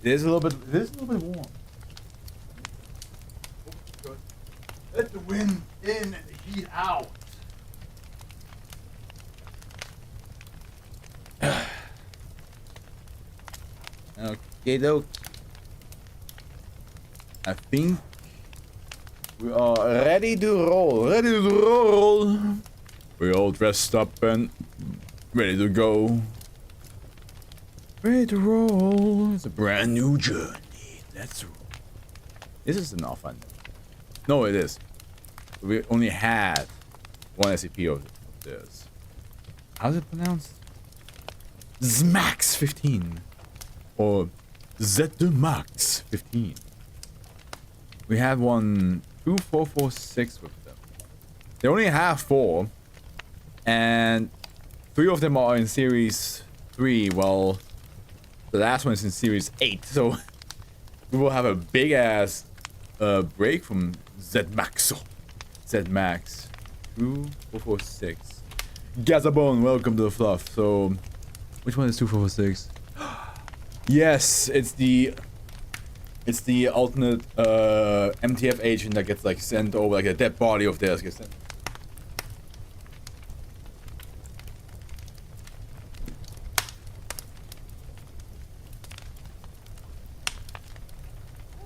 It is a little bit. It is a little bit warm. Oh, let the wind in and the heat out. Okay, though. I think we are ready to roll. Ready to roll. We're all dressed up and ready to go. Ready to roll. It's a brand new journey. Let's roll. This is enough, I know. No, it is. We only had one SCP of this. How's it pronounced? Zmax 15. Or ZMax 15. We had 1, 2, 4, 4, 6 with them. They only have 4. And 3 of them are in series 3. Well, the last one is in series 8. So we will have a big ass break from ZMax. ZMax. 2, 4, 4, 6. Gazabone, welcome to the Fluff. So, which one is 2, 4, 4, 6? Yes, it's the alternate MTF agent that gets like sent over, like a dead body of theirs gets sent.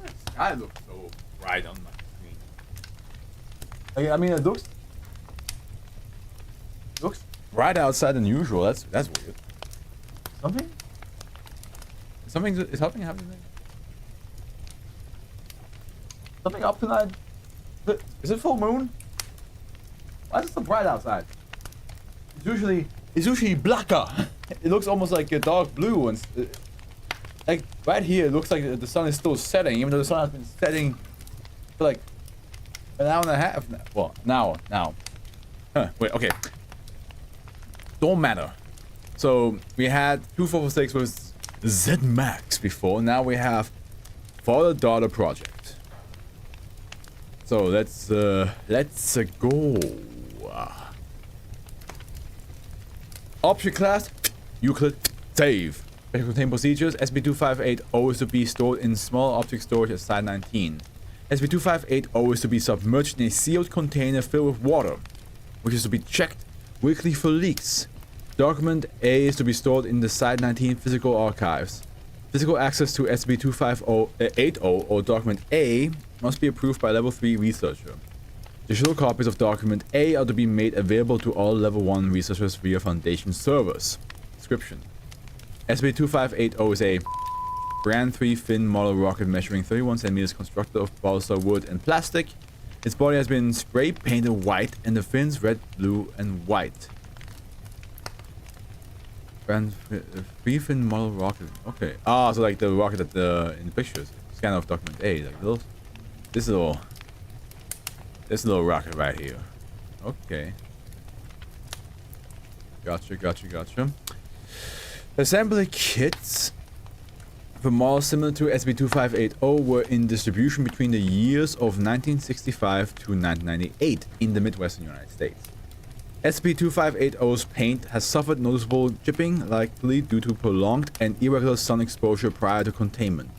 The sky looks so bright on my screen. I mean, it looks brighter outside than usual. That's weird. Is something happening? Something up tonight? Is it full moon? Why is it so bright outside? It's usually blacker. It looks almost like a dark blue, and like right here, it looks like the sun is still setting, even though the sun has been setting for like an hour and a half. Well, now. Huh? Wait. Okay. Don't matter. So we had 2446 with ZMax before. Now we have Father-Daughter Project. So let's go. Object class Euclid save. Special contained procedures. SCP-2580 is to be stored in small object storage at Site 19. SCP-2580 is to be submerged in a sealed container filled with water, which is to be checked weekly for leaks. Document A is to be stored in the Site 19 physical archives. Physical access to SCP-2580 or Document A must be approved by Level 3 researcher. Digital copies of Document A are to be made available to all Level 1 researchers via Foundation servers. Description: SCP-2580 is a Brand 3 thin model rocket measuring 31 cm constructed of balsa wood and plastic. Its body has been spray painted white and the fins red, blue, and white. Brand 3 thin model rocket. Okay. Ah, so like the rocket that in the pictures. Scan of Document A. Like this little rocket right here. Okay. Gotcha. Assembly kits for models similar to SCP-2580 were in distribution between the years of 1965 to 1998 in the Midwestern United States. SCP-2580's paint has suffered noticeable chipping, likely due to prolonged and irregular sun exposure prior to containment.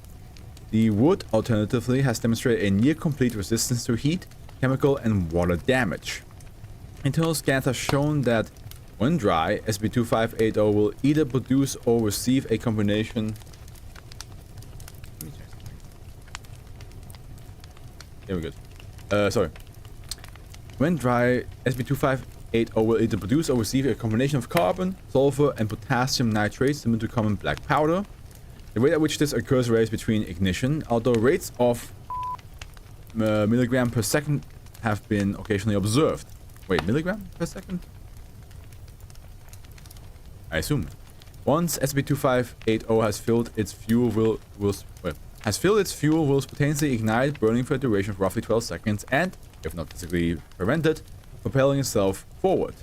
The wood, alternatively, has demonstrated a near-complete resistance to heat, chemical, and water damage. Internal scans have shown that, when dry, SCP-2580 will either produce or receive a combination. Here we go. Sorry. When dry, SCP-2580 will either produce or receive a combination of carbon, sulfur, and potassium nitrate similar to common black powder. The rate at which this occurs varies between ignition, although rates of milligram per second have been occasionally observed. Wait, milligram per second? I assume. Once SCP-2580 has filled its fuel, will spontaneously ignite, burning for a duration of roughly 12 seconds, and, if not physically prevented, propelling itself forward.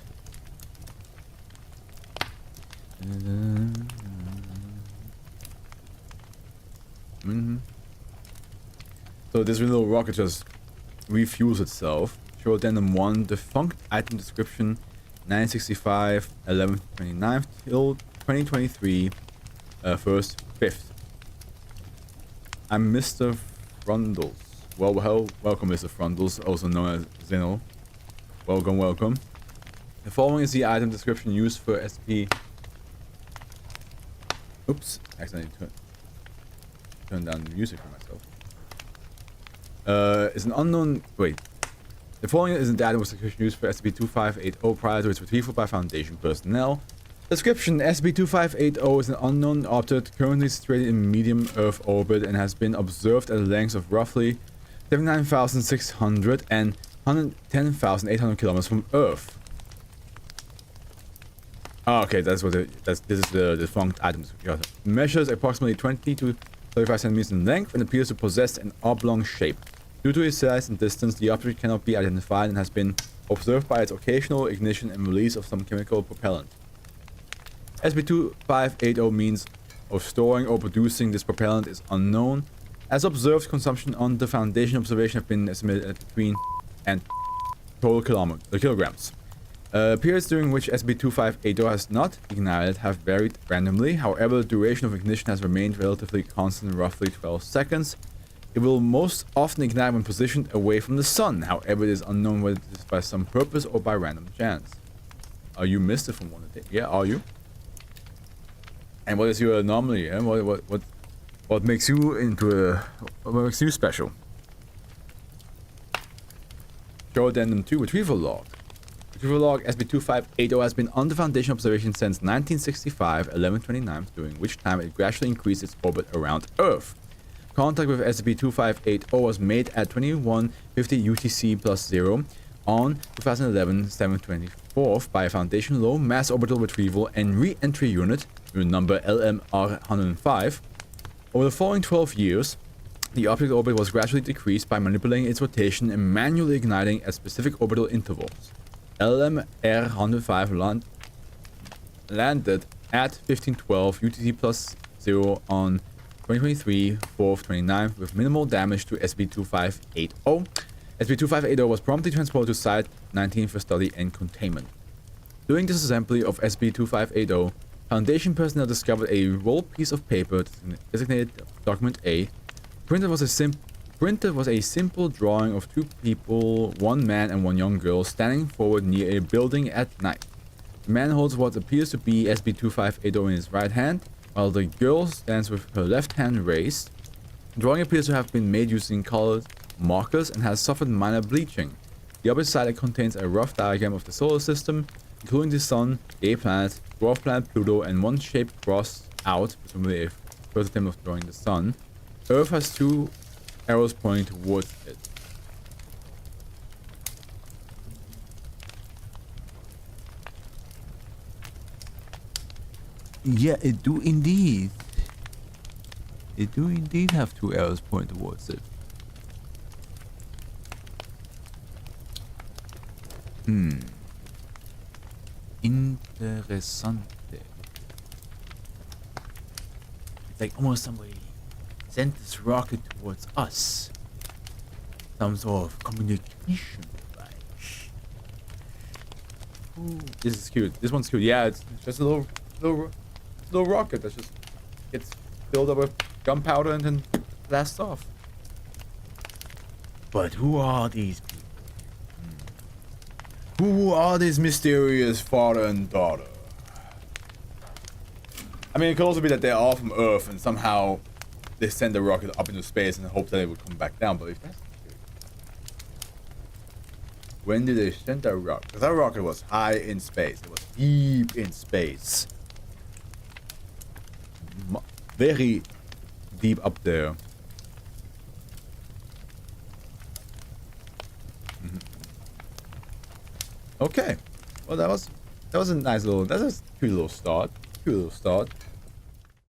So this little rocket just refuels itself. Show addendum 1, defunct item description 965 11/29 till 2023 1st 5th. I'm Mr. Frundles. Well, welcome, Mr. Frundles, also known as Zeno. Welcome, welcome. The following is the item description used for SCP. Oops, accidentally turned down the music for myself. Is an unknown. Wait. The following is the item description used for SCP-2580 prior to its retrieval by Foundation personnel. Description: SCP-2580 is an unknown object currently situated in medium Earth orbit and has been observed at a length of roughly 79,600 and 110,800 kilometers from Earth. Oh, okay, that's what this is the defunct item. It measures approximately 20 to 35 centimeters in length and appears to possess an oblong shape. Due to its size and distance, the object cannot be identified and has been observed by its occasional ignition and release of some chemical propellant. SCP-2580 means of storing or producing this propellant is unknown. As observed, consumption on the Foundation observation have been estimated at between and total kilograms. Periods during which SCP-2580 has not ignited have varied randomly. However, the duration of ignition has remained relatively constant, roughly 12 seconds. It will most often ignite when positioned away from the sun. However, it is unknown whether it is by some purpose or by random chance. Are you Mr. from one of the? Yeah, are you? And what is your anomaly? Eh? What makes you what makes you special? Show Addendum 2 Retrieval Log. Retrieval Log SCP-2580 has been on the Foundation observation since 1965, 11/29, during which time it gradually increased its orbit around Earth. Contact with SCP-2580 was made at 2150 UTC+0 on 2011 7/24 by a Foundation Low Mass Orbital Retrieval and Re-Entry Unit, number LMR-105. Over the following 12 years, the object orbit was gradually decreased by manipulating its rotation and manually igniting at specific orbital intervals. LMR-105 landed at 1512 UTC+0 on 2023 4/29 with minimal damage to SCP-2580. SCP-2580 was promptly transported to Site 19 for study and containment. During this assembly of SCP-2580, Foundation personnel discovered a rolled piece of paper designated Document A. Printed was a simple drawing of two people, one man and one young girl, standing forward near a building at night. The man holds what appears to be SCP-2580 in his right hand, while the girl stands with her left hand raised. The drawing appears to have been made using colored markers and has suffered minor bleaching. The opposite side contains a rough diagram of the solar system, including the Sun, the planet, dwarf planet Pluto, and one shape crossed out, presumably a first attempt of drawing the Sun. Earth has two arrows pointing towards it. Yeah, it do indeed. It do indeed have two arrows pointing towards it. Interessante. It's like almost somebody sent this rocket towards us. Some sort of communication device. Ooh, this is cute. This one's cute. Yeah, it's just a little rocket that just gets filled up with gunpowder and then blasts off. But who are these people? Who are this mysterious father and daughter? I mean, it could also be that they're all from Earth and somehow they send the rocket up into space and hope that it would come back down. But if that's the case, when did they send that rocket? Because that rocket was high in space. It was deep in space. Very deep up there. Okay, well that was a nice little, that's a cute little start.